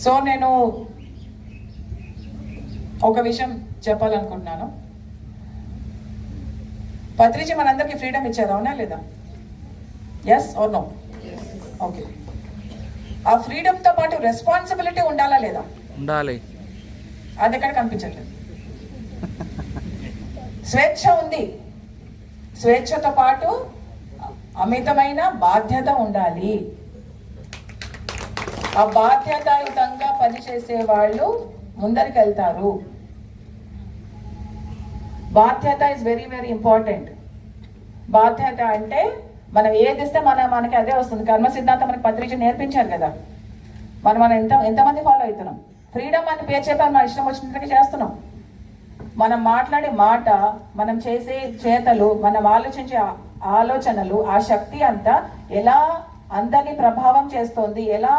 So నేను ఒక విషయం చెప్పాలనుకుంటున్నాను. పత్రిజీ మనందరికీ ఫ్రీడమ్ ఇచ్చారు, అవునా లేదా? Yes or no? ఓకే. ఆ ఫ్రీడమ్తో పాటు రెస్పాన్సిబిలిటీ ఉండాలా లేదా? ఉండాలి. అది ఎక్కడ కనిపించట్లేదు. స్వేచ్ఛ ఉంది, స్వేచ్ఛతో పాటు అమితమైన బాధ్యత ఉండాలి. ఆ బాధ్యతాయుతంగా పనిచేసే వాళ్ళు ముందరికి వెళ్తారు. బాధ్యత ఇస్ వెరీ వెరీ ఇంపార్టెంట్. బాధ్యత అంటే మనం ఏది ఇస్తే మనకి అదే వస్తుంది. కర్మ సిద్ధాంతం మనకి పత్రిక నేర్పించారు కదా. మనం ఎంతమంది ఫాలో అవుతున్నాం? ఫ్రీడమ్ అని పేరు చెప్పాలి, మన ఇష్టం వచ్చినట్టుగా చేస్తున్నాం. మనం మాట్లాడే మాట, మనం చేసే చేతలు, మనం ఆలోచించే ఆలోచనలు, ఆ శక్తి అంతా ఎలా అందరినీ ప్రభావం చేస్తోంది, ఎలా